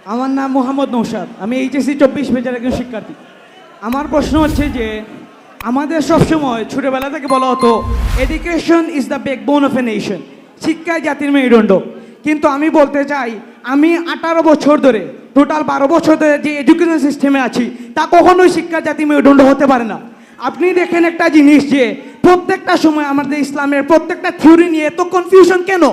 আমার নাম মোহাম্মদ নৌশাদ, আমি এইচএসসি 24 ব্যাচের একজন শিক্ষার্থী। আমার প্রশ্ন হচ্ছে যে আমাদের সবসময় ছোটোবেলা থেকে বলা হতো education is the backbone of a nation, শিক্ষায় জাতির মেরুদণ্ড। কিন্তু আমি বলতে চাই, আমি 18 বছর ধরে, টোটাল 12 বছর ধরে যে এডুকেশন সিস্টেমে আছি, তা কখনোই শিক্ষা জাতির মেরুদণ্ড হতে পারে না। আপনি দেখেন একটা জিনিস যে প্রত্যেকটা সময় আমাদের ইসলামের প্রত্যেকটা থিওরি নিয়ে এত কনফিউশন কেন?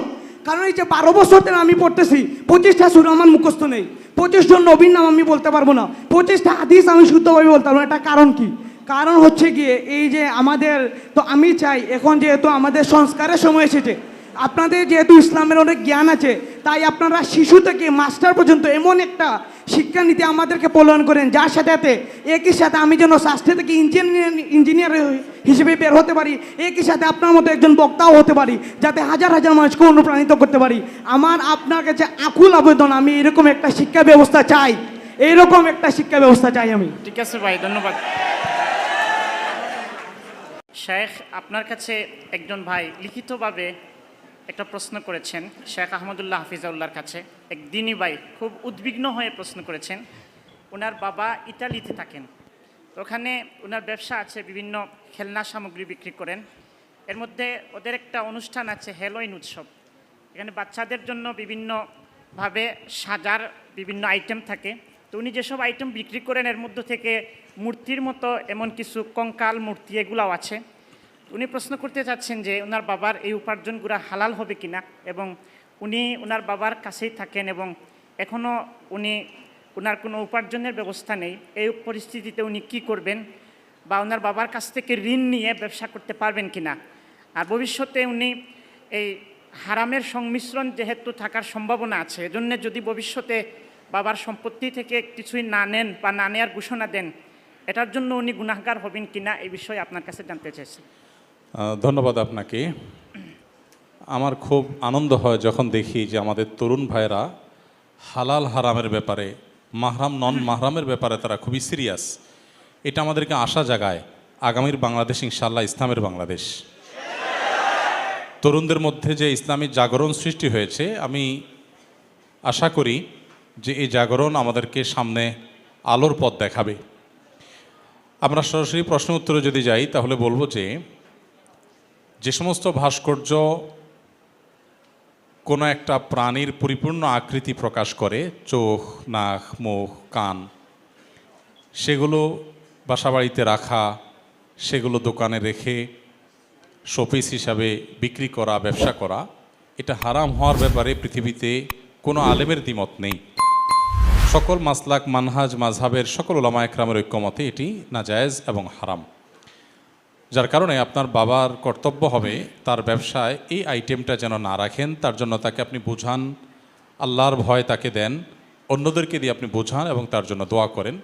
কারণ এই যে 12 বছর ধরে আমি পড়তেছি, 25টা সূরা আমার মুখস্থ নেই, 25 জন নবীর নাম আমি বলতে পারবো না, 25টা হাদিস আমি শুদ্ধভাবে বলতে পারবো না। এটা কারণ কি? কারণ হচ্ছে গিয়ে এই যে আমাদের, তো আমি চাই এখন যেহেতু আমাদের সংস্কারের সময় এসেছে, আপনাদের যেহেতু ইসলামের অনেক জ্ঞান আছে, তাই আপনারা শিশু থেকে মাস্টার পর্যন্ত এমন একটা শিক্ষানীতি আমাদেরকে প্রণয়ন করেন, যার সাথে একই সাথে আমি যেন স্বাস্থ্য থেকে ইঞ্জিনিয়ার হিসেবে বের হতে পারি, একই সাথে আপনার মতো একজন বক্তাও হতে পারি, যাতে হাজার হাজার মানুষকে অনুপ্রাণিত করতে পারি। আমার আপনার কাছে আকুল আবেদন, আমি এরকম একটা শিক্ষা ব্যবস্থা চাই, এইরকম একটা শিক্ষা ব্যবস্থা চাই আমি। ঠিক আছে ভাই, ধন্যবাদ। শেখ, আপনার কাছে একজন ভাই লিখিতভাবে একটা প্রশ্ন করেছেন শেখ আহমদুল্লাহ হাফিজাউল্লাহর কাছে। এক দিনী ভাই খুব উদ্বিগ্ন হয়ে প্রশ্ন করেছেন। ওনার বাবা ইতালিতে থাকেন, তো ওখানে ওনার ব্যবসা আছে, বিভিন্ন খেলনা সামগ্রী বিক্রি করেন। এর মধ্যে ওদের একটা অনুষ্ঠান আছে, হ্যালোইন উৎসব। এখানে বাচ্চাদের জন্য বিভিন্নভাবে সাজার বিভিন্ন আইটেম থাকে। তো উনি যেসব আইটেম বিক্রি করেন, এর মধ্য থেকে মূর্তির মতো এমন কিছু কঙ্কাল মূর্তি এগুলাও আছে। উনি প্রশ্ন করতে চাচ্ছেন যে ওনার বাবার এই উপার্জনগুলো হালাল হবে কিনা, এবং উনি ওনার বাবার কাছেই থাকেন এবং এখনও ওনার কোনো উপার্জনের ব্যবস্থা নেই। এই পরিস্থিতিতে উনি কি করবেন, বা ওনার বাবার কাছ থেকে ঋণ নিয়ে ব্যবসা করতে পারবেন কিনা, আর ভবিষ্যতে উনি এই হারামের সংমিশ্রণ যেহেতু থাকার সম্ভাবনা আছে, এজন্য যদি ভবিষ্যতে বাবার সম্পত্তি থেকে কিছুই না নেন বা না নেওয়ার ঘোষণা দেন, এটার জন্য উনি গুনাহগার হবেন কিনা, এই বিষয়ে আপনার কাছে জানতে চাইছি। ধন্যবাদ আপনাকে। আমার খুব আনন্দ হয় যখন দেখি যে আমাদের তরুণ ভাইরা হালাল হারামের ব্যাপারে, মাহরাম নন মাহরামের ব্যাপারে তারা খুবই সিরিয়াস। এটা আমাদেরকে আশা জাগায় আগামীর বাংলাদেশ ইনশাআল্লাহ ইসলামের বাংলাদেশ। তরুণদের মধ্যে যে ইসলামী জাগরণ সৃষ্টি হয়েছে, আমি আশা করি যে এই জাগরণ আমাদেরকে সামনে আলোর পথ দেখাবে। আমরা সরাসরি প্রশ্ন উত্তরে যদি যাই, তাহলে বলবো যে সমস্ত ভাস্কর্য কোনো একটা প্রাণীর পরিপূর্ণ আকৃতি প্রকাশ করে, চোখ, নাক, মুখ, কান, সেগুলো বাসাবাড়িতে রাখা, সেগুলো দোকানে রেখে শোপিস হিসাবে বিক্রি করা, ব্যবসা করা, এটা হারাম হওয়ার ব্যাপারে পৃথিবীতে কোনো আলেমের দ্বিমত নেই। সকল মাসলাক, মানহাজ, মাযহাবের সকল উলামা একরামের ঐক্যমতে এটি নাজায়েজ এবং হারাম। যার কারণে আপনার বাবার কর্তব্য হবে তার ব্যবসায় এই আইটেমটা যেন না রাখেন। তার জন্য তাকে আপনি বোঝান, আল্লাহর ভয় তাকে দেন, অন্যদেরকে দিয়ে আপনি বোঝান এবং তার জন্য দোয়া করেন।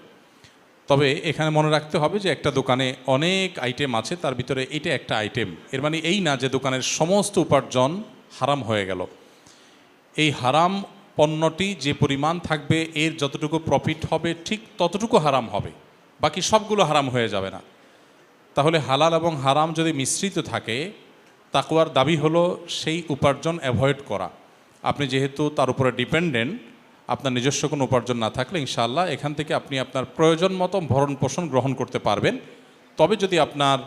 তবে এখানে মনে রাখতে হবে যে একটা দোকানে অনেক আইটেম আছে, তার ভিতরে এটা একটা আইটেম। এর মানে এই না যে দোকানের সমস্ত উপার্জন হারাম হয়ে গেল। এই হারাম পণ্যটি যে পরিমাণ থাকবে, এর যতটুকু প্রফিট হবে ঠিক ততটুকু হারাম হবে, বাকি সবগুলো হারাম হয়ে যাবে না। তাহলে হালাল এবং হারাম যদি মিশ্রিত থাকে, তাকওয়ার দাবি হলো সেই উপার্জন অ্যাভয়েড করা। আপনি যেহেতু তার উপরে ডিপেন্ডেন্ট, আপনার নিজস্ব কোনো উপার্জন না থাকলে ইনশাআল্লাহ এখান থেকে আপনি আপনার প্রয়োজন মতো ভরণ পোষণ গ্রহণ করতে পারবেন। তবে যদি আপনার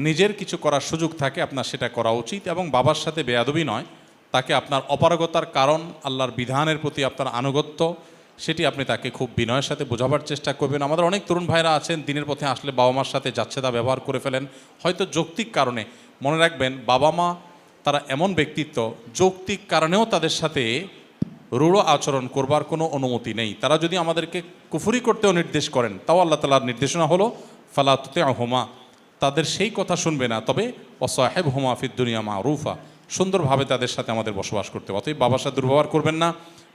নিজের কিছু করার সুযোগ থাকে, আপনার সেটা করা উচিত। এবং বাবার সাথে বেয়াদবি নয়, তাকে আপনার অপারগতার কারণ, আল্লাহর বিধানের প্রতি আপনার আনুগত্য, সেটি আপনি তাকে খুব বিনয়ের সাথে বোঝাবার চেষ্টা করবেন। আমাদের অনেক তরুণ ভাইরা আছেন, দিনের পথে আসলে বাবা মার সাথে যাচ্ছে তা ব্যবহার করে ফেলেন, হয়তো যৌক্তিক কারণে। মনে রাখবেন, বাবা মা তারা এমন ব্যক্তিত্ব, যৌক্তিক কারণেও তাদের সাথে রূঢ় আচরণ করবার কোনো অনুমতি নেই। তারা যদি আমাদেরকে কুফরি করতেও নির্দেশ করেন, তাও আল্লাহ তাআলার নির্দেশনা হলো ফালা তুতি'হুমা, তাদের সেই কথা শুনবে না, তবে ওয়াসাহিবহুমা ফিদ দুনিয়া মা'রুফা, সুন্দরভাবে তাদের সাথে আমাদের বসবাস করতে হবে। অতএব বাবার সাথে দুর্ব্যবহার করবেন না।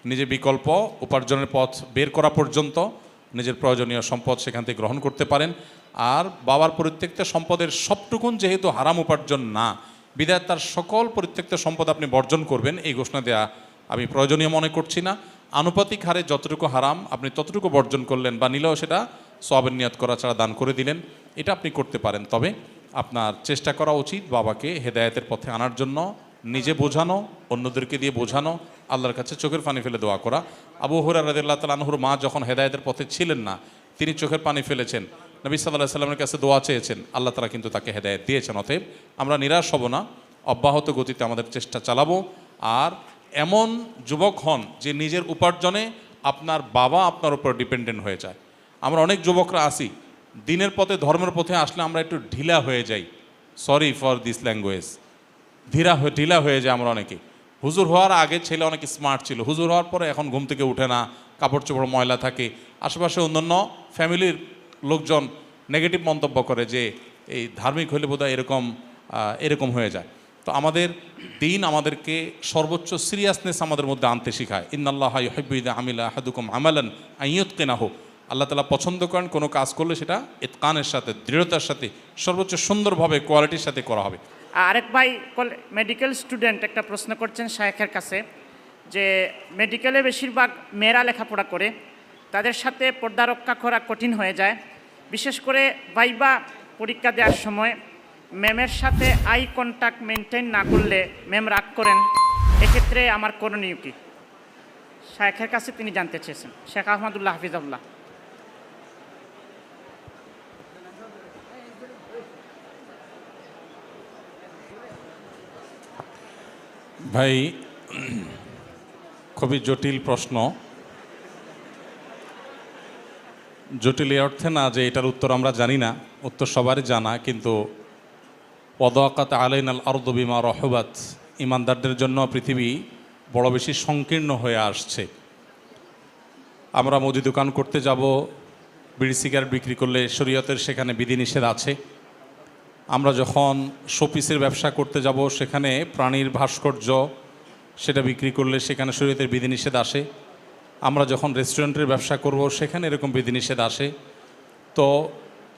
নিজে বিকল্প উপার্জনের পথ বের করা পর্যন্ত নিজের প্রয়োজনীয় সম্পদ সেখান থেকে গ্রহণ করতে পারেন। আর বাবার পরিত্যক্ত সম্পদের সবটুকুন যেহেতু হারাম উপার্জন না, বিধায় তার সকল পরিত্যক্ত সম্পদ আপনি বর্জন করবেন, এই ঘোষণা দেয়া আমি প্রয়োজনীয় মনে করছি না। আনুপাতিক হারে যতটুকু হারাম আপনি ততটুকু বর্জন করলেন, বা নিলেও সেটা সওয়াবের নিয়ত করা ছাড়া দান করে দিলেন, এটা আপনি করতে পারেন। তবে আপনার চেষ্টা করা উচিত বাবাকে হেদায়েতের পথে আনার জন্য, নিজে বোঝানো, অন্যদেরকে দিয়ে বোঝানো, আল্লাহর কাছে চোখের পানি ফেলে দোয়া করা। আবু হুরায়রা রাদিয়াল্লাহু তাআলা আনহুর মা যখন হেদায়েতের পথে ছিলেন না, তিনি চোখের পানি ফেলেছেন, নবী সাল্লাল্লাহু আলাইহি সাল্লামের কাছে দোয়া চেয়েছেন, আল্লাহ তাআলা কিন্তু তাকে হেদায়েত দিয়েছেন। অতএব আমরা নিরাশ হব না, অব্যাহত গতিতে আমাদের চেষ্টা চালাবো। আর এমন যুবক হন যে নিজের উপার্জনে আপনার বাবা আপনার উপর ডিপেন্ডেন্ট হয়ে যায়। আমরা অনেক যুবকরা আছি, দিনের পথে ধর্মের পথে আসলে আমরা একটু ঢিলা হয়ে যাই, সরি ফর দিস ল্যাঙ্গুয়েজ, ঢিলা হয়ে যায় আমরা অনেকে। হুজুর হওয়ার আগে ছেলে অনেক স্মার্ট ছিল, হুজুর হওয়ার পরে এখন ঘুম থেকে উঠে না, কাপড় চোপড় ময়লা থাকে, আশেপাশে অন্যান্য ফ্যামিলির লোকজন নেগেটিভ মন্তব্য করে যে এই ধার্মিক হলে বোধহয় এরকম হয়ে যায়। তো আমাদের দিন আমাদেরকে সর্বোচ্চ সিরিয়াসনেস আমাদের মধ্যে আনতে শেখায়। ইন্নাল্লাহা ইউহিব্বু ইযা আমিলা আহাদুকুম আমালান আন ইউতকিনাহু, আল্লাহ তাআলা পছন্দ করেন কোনো কাজ করলে সেটা ইতকানের সাথে, দৃঢ়তার সাথে, সর্বোচ্চ সুন্দরভাবে কোয়ালিটির সাথে করা হবে। আরেক ভাই মেডিকেল স্টুডেন্ট একটা প্রশ্ন করছেন শায়েখের কাছে যে মেডিকেলে বেশিরভাগ মেয়েরা লেখাপড়া করে, তাদের সাথে পর্দা রক্ষা করা কঠিন হয়ে যায়, বিশেষ করে ভাইবা পরীক্ষা দেওয়ার সময় ম্যামের সাথে আই কন্ট্যাক্ট মেনটেন না করলে ম্যাম রাগ করেন, এক্ষেত্রে আমার করণীয় কি? শায়েখের কাছে তিনি জানতে চেয়েছেন, শেখ আহমদুল্লাহ হাফিজাহুল্লাহ। ভাই, খুবই জটিল প্রশ্ন। জটিল এই অর্থে না যে এটার উত্তর আমরা জানি না, উত্তর সবারই জানা, কিন্তু ওয়াদাকাত আলাইনাল আরদু বিমা রহবাত, ইমানদারদের জন্য পৃথিবী বড় বেশি সংকীর্ণ হয়ে আসছে। আমরা মুদি দোকান করতে যাব, বিড়ি সিগারেট বিক্রি করলে শরীয়তের সেখানে বিধিনিষেধ আছে। আমরা যখন শোপিসের ব্যবসা করতে যাব, সেখানে প্রাণীর ভাস্কর্য সেটা বিক্রি করলে সেখানে শরীয়তের বিধিনিষেধ আসে। আমরা যখন রেস্টুরেন্টের ব্যবসা করব, সেখানে এরকম বিধিনিষেধ আসে। তো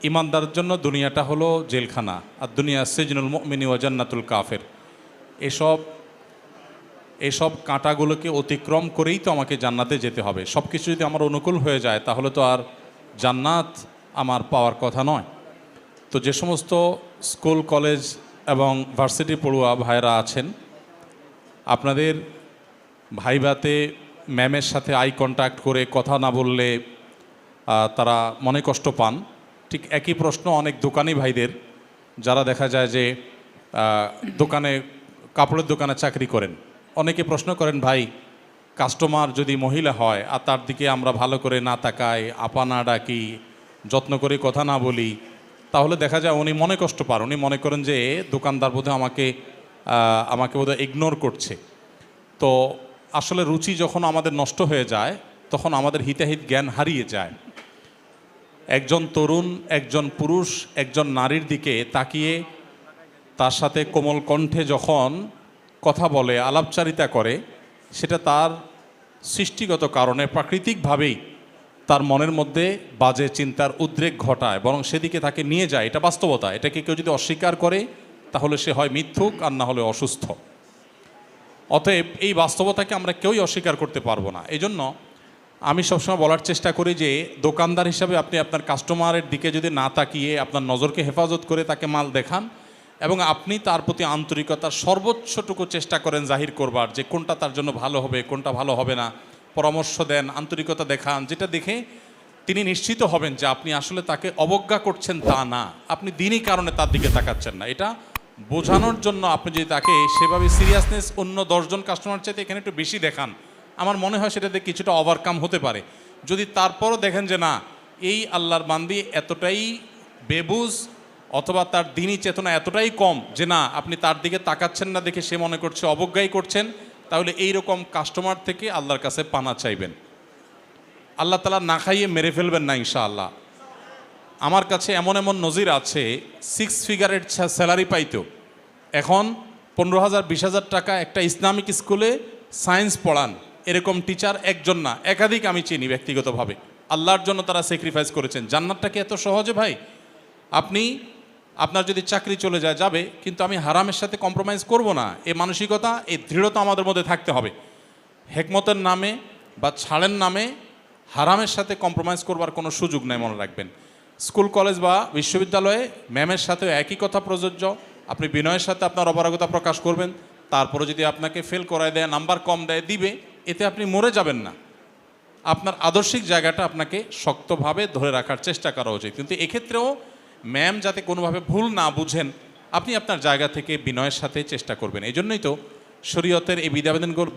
ইমানদারের জন্য দুনিয়াটা হলো জেলখানা, আর দুনিয়া সিজনুল মুমিনি ওয়া জান্নাতুল কাফের। এসব কাঁটাগুলোকে অতিক্রম করেই তো আমাকে জান্নাতে যেতে হবে। সব কিছু যদি আমার অনুকূল হয়ে যায়, তাহলে তো আর জান্নাত আমার পাওয়ার কথা নয়। তো যে সমস্ত স্কুল, কলেজ এবং ভার্সিটি পড়ুয়া ভাইরা আছেন, আপনাদের ভাইভাতে ম্যামের সাথে আই কন্ট্যাক্ট করে কথা না বললে তারা মনে কষ্ট পান। ঠিক একই প্রশ্ন অনেক দোকানি ভাইদের, যারা দেখা যায় যে কাপড়ের দোকানে চাকরি করেন। অনেকে প্রশ্ন করেন, ভাই কাস্টমার যদি মহিলা হয় আর তার দিকে আমরা ভালো করে না তাকাই, আপা না ডাকি, যত্ন করে কথা না বলি, তাহলে দেখা যায় উনি মনে কষ্ট পান। উনি মনে করেন যে দোকানদার বোধহয় আমাকে বোধহয় ইগনোর করছে। তো আসলে রুচি যখন আমাদের নষ্ট হয়ে যায়, তখন আমাদের হিতাহিত জ্ঞান হারিয়ে যায়। একজন তরুণ, একজন পুরুষ একজন নারীর দিকে তাকিয়ে তার সাথে কোমল কণ্ঠে যখন কথা বলে, আলাপচারিতা করে, সেটা তার সৃষ্টিগত কারণে প্রাকৃতিকভাবেই তার মনের মধ্যে বাজে চিন্তার উদ্রেক ঘটায়, বরং সেদিকে তাকে নিয়ে যায়। এটা বাস্তবতা। এটাকে কেউ যদি অস্বীকার করে, তাহলে সে হয় মিথ্যুক আর না হলে অসুস্থ। অতএব এই বাস্তবতাকে আমরা কেউই অস্বীকার করতে পারবো না। এই জন্য আমি সবসময় বলার চেষ্টা করি যে দোকানদার হিসাবে আপনি আপনার কাস্টমারের দিকে যদি না তাকিয়ে আপনার নজরকে হেফাজত করে তাকে মাল দেখান, এবং আপনি তার প্রতি আন্তরিকতার সর্বোচ্চটুকু চেষ্টা করেন জাহির করবার, যে কোনটা তার জন্য ভালো হবে, কোনটা ভালো হবে না, পরামর্শ দেন, আন্তরিকতা দেখান, যেটা দেখে তিনি নিশ্চিত হবেন যে আপনি আসলে তাকে অবজ্ঞা করছেন তা না, আপনি দিনই কারণে তার দিকে তাকাচ্ছেন না। এটা বোঝানোর জন্য আপনি যদি তাকে সেভাবে সিরিয়াসনেস অন্য 10 জন কাস্টমার চাইতে এখানে একটু বেশি দেখান, আমার মনে হয় সেটাতে কিছুটা ওভারকাম হতে পারে। যদি তারপরও দেখেন যে না, এই আল্লাহর বান্দি এতটাই বেবুজ অথবা তার দিনী চেতনা এতটাই কম যে না, আপনি তার দিকে তাকাচ্ছেন না দেখে সে মনে করছে অবজ্ঞাই করছেন, তাহলে এই রকম কাস্টমার থেকে আল্লাহর কাছে পানা চাইবেন। আল্লাহ তাআলা না খাইয়ে মেরে ফেলবেন না ইনশাআল্লাহ। আমার কাছে এমন এমন নজির আছে, 6 ফিগারের স্যালারি পাইতো, এখন 15,000 20,000 টাকা একটা ইসলামিক স্কুলে সায়েন্স পড়ান, এরকম টিচার একজন না একাধিক আমি চিনি ব্যক্তিগতভাবে। আল্লাহর জন্য তারা স্যাক্রিফাইস করেছেন। জান্নাতটাকে এত সহজে ভাই, আপনার যদি চাকরি চলে যায় যাবে, কিন্তু আমি হারামের সাথে কম্প্রোমাইজ করব না, এই মানসিকতা, এই দৃঢ়তা আমাদের মধ্যে থাকতে হবে। হেকমতের নামে বা ছাড়ের নামে হারামের সাথে কম্প্রোমাইজ করবার কোনো সুযোগ নেই, মনে রাখবেন। স্কুল, কলেজ বা বিশ্ববিদ্যালয়ে ম্যামের সাথে একই কথা প্রযোজ্য। আপনি বিনয়ের সাথে আপনার অপারগতা প্রকাশ করবেন, তারপরে যদি আপনাকে ফেল করায় দেয়, নাম্বার কম দেয়, দিবে, এতে আপনি মরে যাবেন না। আপনার আদর্শিক জায়গাটা আপনাকে শক্তভাবে ধরে রাখার চেষ্টা করা উচিত। কিন্তু এক্ষেত্রেও ম্যাম যাতে কোনোভাবে ভুল না বুঝেন, আপনি আপনার জায়গা থেকে বিনয়ের সাথে চেষ্টা করবেন। এই জন্যই তো শরীয়তের এই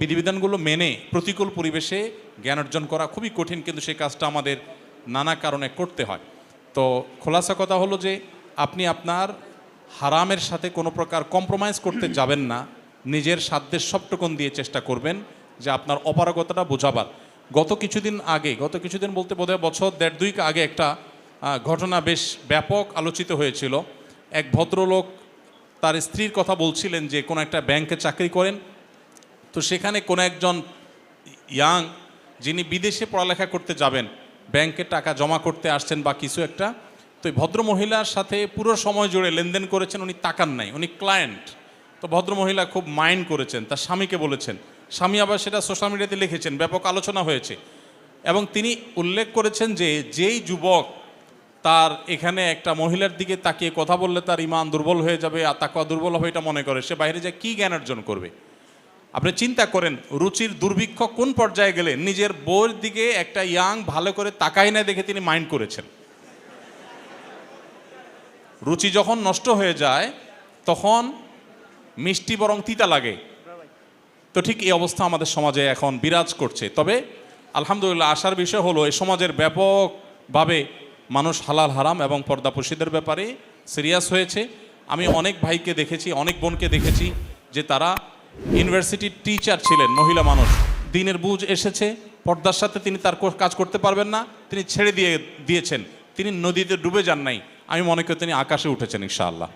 বিধিবিধানগুলো মেনে প্রতিকূল পরিবেশে জ্ঞান অর্জন করা খুবই কঠিন, কিন্তু সেই কাজটা আমাদের নানা কারণে করতে হয়। তো খোলাসা কথা হলো যে আপনি আপনার হারামের সাথে কোনো প্রকার কম্প্রোমাইজ করতে যাবেন না, নিজের সাধ্যের সবটুকুন দিয়ে চেষ্টা করবেন যে আপনার অপারগতাটা বোঝাবার। গত কিছুদিন বলতে বোধহয় বছর দেড় দুই আগে একটা ঘটনা বেশ ব্যাপক আলোচিত হয়েছিল। এক ভদ্রলোক তার স্ত্রীর কথা বলছিলেন যে কোনো একটা ব্যাংকে চাকরি করেন, তো সেখানে কোনো একজন ইয়াং যিনি বিদেশে পড়ালেখা করতে যাবেন, ব্যাংকে টাকা জমা করতে আসছেন বা কিছু একটা, তো এই ভদ্রমহিলার সাথে পুরো সময় জুড়ে লেনদেন করেছেন, উনি তাকান নাই, উনি ক্লায়েন্ট। তো ভদ্রমহিলা খুব মাইন্ড করেছেন, তার স্বামীকে বলেছেন, স্বামী আবার সেটা সোশ্যাল মিডিয়াতে লিখেছেন, ব্যাপক আলোচনা হয়েছে। এবং তিনি উল্লেখ করেছেন যে যেই যুবক তার এখানে একটা মহিলার দিকে তাকিয়ে কথা বললে তার ইমান দুর্বল হয়ে যাবে আর তাকওয়া দুর্বল হবে এটা মনে করে, সে বাইরে যায় কী জ্ঞান অর্জন করবে? আপনি চিন্তা করেন রুচির দুর্ভিক্ষ কোন পর্যায়ে গেলে নিজের বউয়ের দিকে একটা ইয়াং ভালো করে তাকাই না দেখে তিনি মাইন্ড করেছেন। রুচি যখন নষ্ট হয়ে যায় তখন মিষ্টি বরং তিতা লাগে। তো ঠিক এই অবস্থা আমাদের সমাজে এখন বিরাজ করছে। তবে আলহামদুলিল্লাহ আশার বিষয় হলো এই সমাজের ব্যাপকভাবে মানুষ হালাল হারাম এবং পর্দাপোশীদের ব্যাপারে সিরিয়াস হয়েছে। আমি অনেক ভাইকে দেখেছি, অনেক বোনকে দেখেছি যে তারা ইউনিভার্সিটির টিচার ছিলেন, মহিলা মানুষ, দিনের বুঝ এসেছে, পর্দার সাথে তিনি তার কাজ করতে পারবেন না, তিনি ছেড়ে দিয়েছেন, তিনি নদীতে ডুবে যান নাই, আমি মনে করি তিনি আকাশে উঠেছেন ইনশাআল্লাহ।